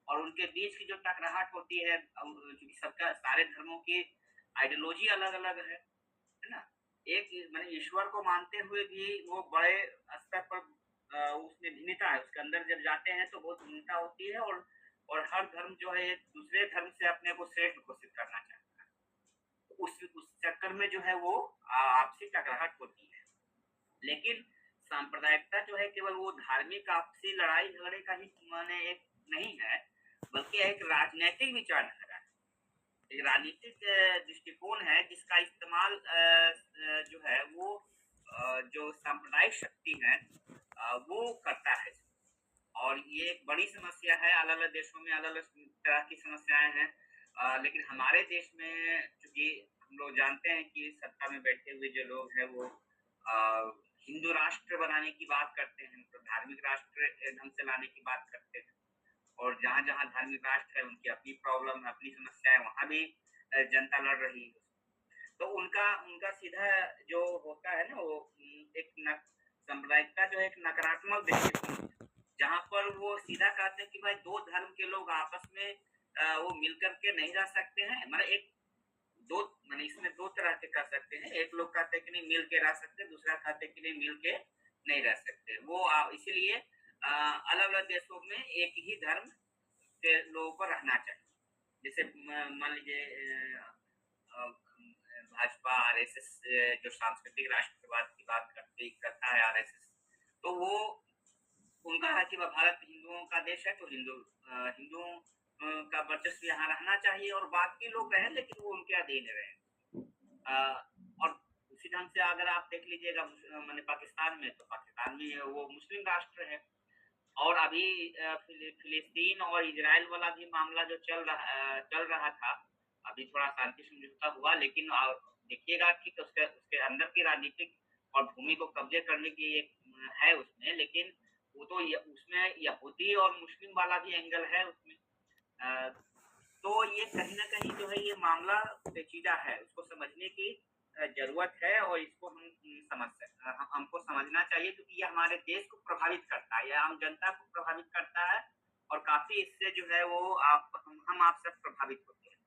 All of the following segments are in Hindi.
और उनके बीच की जो टकराहट होती है, क्योंकि सबका सारे धर्मों की आइडियोलॉजी अलग-अलग है ना? एक माने ईश्वर को मानते हुए भी वो बड़े स्तर पर उसमें भिन्नता है, उसके अंदर जब जाते हैं तो बहुत भिन्नता होती है, और हर धर्म जो है एक दूसरे धर्म से अपने को श्रेष्ठ घोषित करना चाहता है। तो उस चक्कर में जो है वो आपसी टकराहट होती है। लेकिन सांप्रदायिकता जो है केवल वो धार्मिक आपसी लड़ाई झगड़े का ही माने एक नहीं है, बल्कि एक राजनैतिक विचारधारा है। एक राजनीतिक दृष्टिकोण है जिसका इस्तेमाल जो है वो जो सांप्रदायिक शक्ति है वो करता है। और ये एक बड़ी समस्या है, अलग-अलग देशों में अलग-अलग तरह की समस्याएँ हैं। लेकिन हमारे देश में चूँकि हम लोग जानते हैं कि सत्ता में बैठे हुए जो लोग हैं वो हिंदू राष्ट्र बनाने की बात करते हैं, मतलब धार्मिक राष्ट्र ढंग से लाने की बात करते हैं। और जहाँ-जहाँ धार्मिक राष्ट्र है उनकी अपनी प्रॉब्लम है, अपनी समस्या है, वहाँ भी जनता लड़ रही है। तो उनका उनका सीधा जो होता है ना वो एक न सांप्रदायिकता जो है एक नकारात्मक दृष्टिकोण है, जहाँ पर वो सीधा कहते हैं कि भाई 2 धर्म के लोग आपस में वो मिलकर के नहीं रह सकते हैं। मतलब एक 2 माने इसमें 2 तरह के कर सकते हैं। एक लोग कहते हैं कि नहीं मिल के रह सकते, दूसरा कहते हैं कि नहीं मिल के नहीं रह सकते। वो इसीलिए अलग-अलग देशों में एक ही धर्म के लोगों को रहना चाहिए। जैसे मान लीजिए अ, भाजपा आरएसएस जो सांस्कृतिक राष्ट्रवाद की बात करता है आरएसएस, तो वो उनका है कि वह भारत हिंदुओं का देश है, तो हिंदुओं का वर्चस्व यहाँ रहना चाहिए और बाकी लोग रहें लेकिन वो उनके अधीन रहें। और उसी ढंग से अगर आप देख लीजिएगा माने पाकिस्तान में, तो पाकिस्तान में वो मुस्लिम राष्ट्र है। और अभी फिलिस्तीन और इजराइल वाला भी मामला जो चल रहा था, अभी थोड़ा शांति समझौता हुआ, लेकिन देखिएगा कि उसके उसके अंदर की राजनीतिक और भूमि को कब्जे करने की एक है उसमें, लेकिन वो तो उसमें यहूदी और मुस्लिम वाला भी एंगल है उसमें। अ, तो ये कहीं न कहीं जो है ये मामला पेचीदा है, उसको समझने की ज़रूरत है और इसको हमको समझना चाहिए, क्योंकि ये हमारे देश को प्रभावित करता है, ये आम जनता को प्रभावित करता है और काफ़ी इससे जो है वो हम आप सब प्रभावित होते हैं।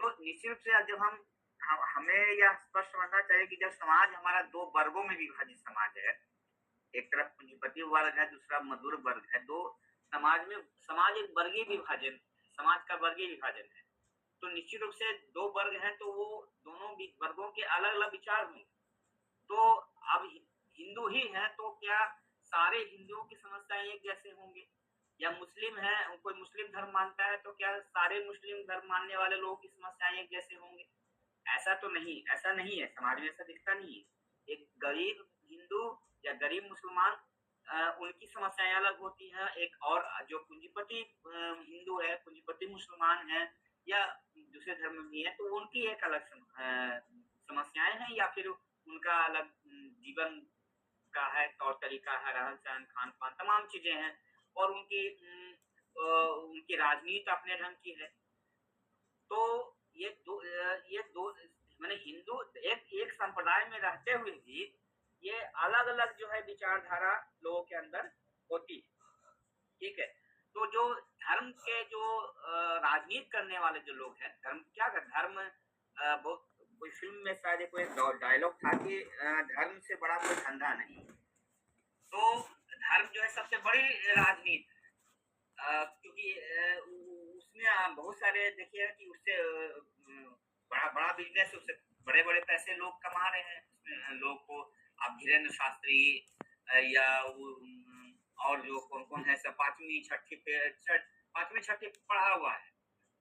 तो निश्चित रूप से जब हमें यह स्पष्ट समझना चाहिए कि जब समाज हमारा 2 वर्गों में विभाजित समाज है, एक तरफ पूंजीपति वर्ग है, दूसरा मजदूर वर्ग है, 2 समाज एक वर्गीय विभाजन, समाज का वर्गीय विभाजन है। तो निश्चित रूप से 2 वर्ग हैं तो वो दोनों वर्गों के अलग-अलग विचार होंगे। तो अब हिंदू ही हैं तो क्या सारे हिंदुओं की समस्याएँ एक जैसे होंगे? या मुस्लिम हैं, कोई मुस्लिम धर्म मानता है तो क्या सारे मुस्लिम धर्म मानने वाले लोगों की समस्याएँ एक जैसे होंगे? ऐसा नहीं है, समाज में ऐसा दिखता नहीं है। एक गरीब हिंदू या गरीब मुसलमान उनकी समस्याएँ अलग होती हैं, एक और जो पूंजीपति हिंदू है, पूंजीपति मुसलमान है या दूसरे धर्म भी हैं, तो उनकी एक अलग समस्याएँ हैं या फिर उनका अलग जीवन का है, तौर-तरीका है, रहन-सहन, खान-पान तमाम चीज़ें हैं और उनकी राजनीति अपने ढंग की है। तो ये 2 माने हिंदू एक एक संप्रदाय में रहते हुए भी ये अलग-अलग जो है विचारधारा लोगों के अंदर होती है, ठीक है? तो जो धर्म के जो राजनीति करने वाले जो लोग हैं, धर्म बहुत कोई फ़िल्म में शायद कोई डायलॉग था कि धर्म से बड़ा कोई धंधा नहीं। तो धर्म जो है सबसे बड़ी राजनीति क्योंकि उसमें बहुत सारे देखिए कि उससे बड़ा बिज़नेस है, उससे बड़े-बड़े पैसे लोग कमा रहे हैं। उसमें लोग को आप धीरेन्द्र शास्त्री या और जो कौन-कौन है सब 5वीं 6ठी पढ़ा हुआ है।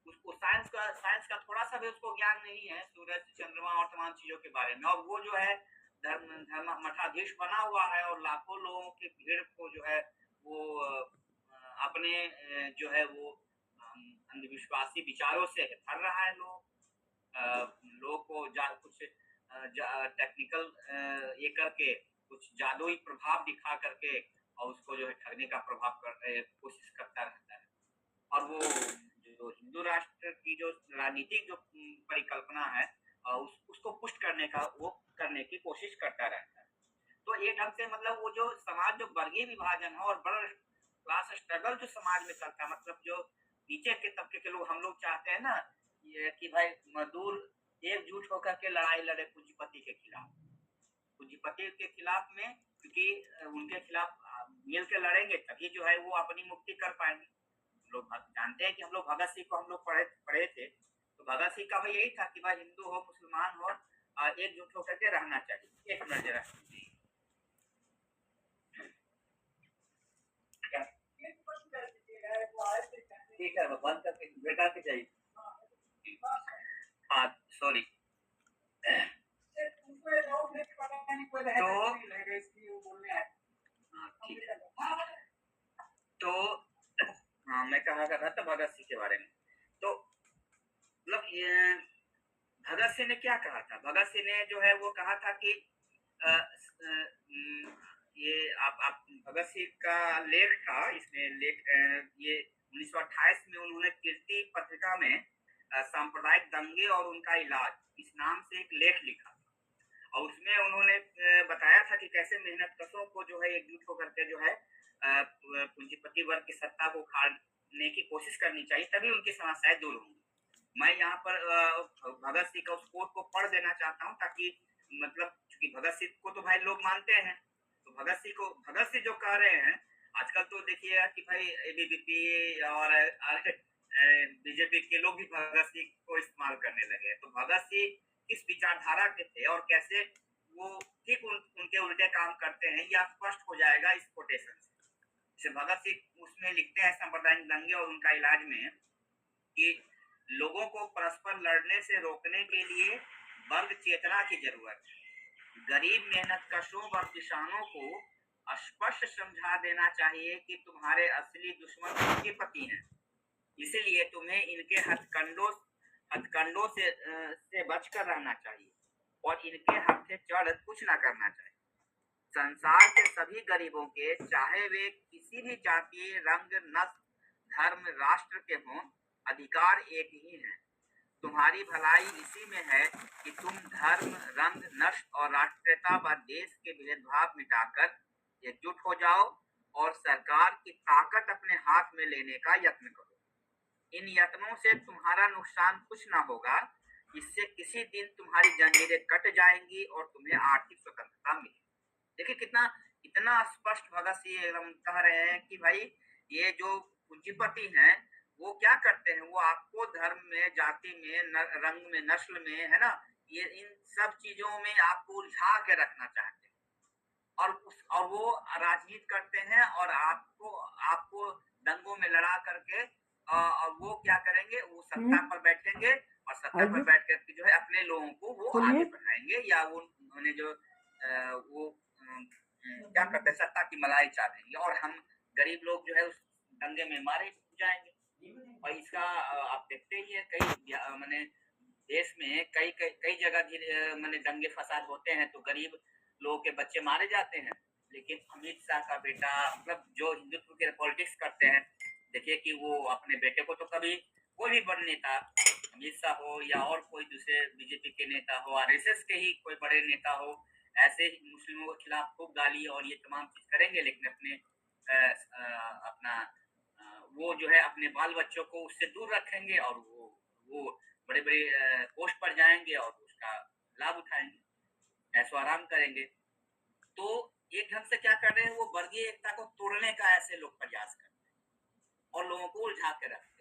उसको साइंस का थोड़ा-सा भी उसको ज्ञान नहीं है, सूरज, चंद्रमा और तमाम चीज़ों के बारे में और वो जो है धर्म धर्म मठाधीश बना हुआ है और लाखों लोगों की भीड़ को जो है वो अपने जो है वो अंधविश्वासी विचारों से भर रहा है लोग को कुछ टेक्निकल ये करके कुछ जादुई प्रभाव दिखा करके और उसको जो है ठगने का कोशिश करता रहता है। और वो जो हिंदू राष्ट्र की जो राजनीतिक जो परिकल्पना है उसको पुष्ट करने का वो करने की कोशिश करता रहता है। तो एक ढंग से मतलब वो जो समाज जो वर्गीय विभाजन है और बड़ा क्लास स्ट्रगल जो समाज में चलता है, मतलब जो नीचे के तबके के लोग, हम लोग चाहते हैं ना ये कि भाई मजदूर एकजुट होकर के लड़ाई लड़े पूंजीपति के खिलाफ, पूंजीपति के खिलाफ में, क्योंकि उनके खिलाफ मिल के लड़ेंगे तभी जो है वो अपनी मुक्ति कर पाएंगे। हम लोग जानते हैं कि हम लोग भगत सिंह को हम लोग पढ़े पढ़े थे, तो भगत सिंह का भाई यही था कि भाई हिंदू हो मुसलमान हो एकजुट होकर के रहना चाहिए। एक मिनट जरा, ठीक है बंद करके बेटा के चाहिए। हाँ सॉरी। तो हाँ मैं कहा कर रहा था भगत सिंह के बारे में। तो मतलब ये भगत सिंह ने क्या कहा था, भगत सिंह ने जो है वो कहा था कि ये आप भगत सिंह का लेख था, इसमें लेख ये 1928 में उन्होंने कीर्ति पत्रिका में सांप्रदायिक दंगे और उनका इलाज इस नाम से एक लेख लिखा और उसमें उन्होंने बताया था कि कैसे मेहनत कशों को जो है एकजुट होकर के जो है पूंजीपति वर्ग की सत्ता को उखाड़ने की कोशिश करनी चाहिए, तभी उनकी समस्याएं दूर होंगी। मैं यहाँ पर भगत सिंह का उस कोट को पढ़ देना चाहता हूँ ताकि मतलब चूंकि भगत सिंह को तो भाई लोग मानते हैं, तो भगत सिंह जो कह रहे हैं आजकल तो देखिए कि भाई एबीवीपी और बीजेपी के लोग भी भगत सिंह को इस्तेमाल करने लगे। तो भगत सिंह किस विचारधारा के थे और कैसे वो ठीक उनके उल्टे काम करते हैं, यह स्पष्ट हो जाएगा इस कोटेशन से। जैसे भगत सिंह उसमें लिखते हैं सांप्रदायिक दंगे और उनका इलाज में कि लोगों को परस्पर लड़ने से रोकने के लिए वर्ग चेतना की जरूरत है। गरीब मेहनत कशों व किसानों को स्पष्ट समझा देना चाहिए कि तुम्हारे असली दुश्मन पूंजीपति हैं, इसलिए तुम्हें इनके हथकंडों से बचकर रहना चाहिए और इनके हाथे चढ़ कुछ ना करना चाहिए। संसार के सभी गरीबों के, चाहे वे किसी भी जाति, रंग, नस्ल, धर्म, राष्ट्र के हों, अधिकार एक ही है। तुम्हारी भलाई इसी में है कि तुम धर्म, रंग, नस्ल और राष्ट्रीयता व देश के भेदभाव मिटाकर एकजुट हो जाओ और सरकार की ताकत अपने हाथ में लेने का यत्न करो। इन यत्नों से तुम्हारा नुकसान कुछ ना होगा, इससे किसी दिन तुम्हारी जंजीरें कट जाएंगी और तुम्हें आर्थिक स्वतंत्रता मिलेगी। देखिए इतना स्पष्ट भगत सिंह एकदम कह रहे हैं कि भाई ये जो पूंजीपति हैं वो क्या करते हैं, वो आपको धर्म में, जाति में, रंग में, नस्ल में, है ना, ये इन सब चीजों में आपको उलझा के रखना चाहते हैं और वो राजनीति करते हैं और आपको दंगों में लड़ा करके और वो क्या करेंगे, वो सत्ता पर बैठेंगे और सत्ता पर बैठ करके जो है अपने लोगों को वो आगे बढ़ाएंगे या वो उन्होंने जो वो क्या करते हैं सत्ता की मलाई चाहेंगे और हम गरीब लोग जो है उस दंगे में मारे जाएंगे। और इसका आप देखते ही है कई मैंने देश में कई जगह मैंने दंगे फसाद होते हैं तो गरीब लोगों के बच्चे मारे जाते हैं, लेकिन अमित शाह का बेटा मतलब जो हिंदुत्व के पॉलिटिक्स करते हैं, देखिए कि वो अपने बेटे को तो कभी कोई भी बड़ नेता, अमित शाह हो या और कोई दूसरे बीजेपी के नेता हो, आरएसएस के ही कोई बड़े नेता हो, ऐसे ही मुस्लिमों के खिलाफ खूब गाली और ये तमाम चीज करेंगे, लेकिन अपना वो जो है अपने बाल बच्चों को उससे दूर रखेंगे और वो बड़े बड़े पोस्ट पर जाएंगे और उसका लाभ उठाएंगे, ऐसो आराम करेंगे। तो एक ढंग से क्या कर रहे हैं, वो वर्गीय एकता को तोड़ने का ऐसे लोग प्रयास करते हैं और लोगों को उलझा के रखते हैं।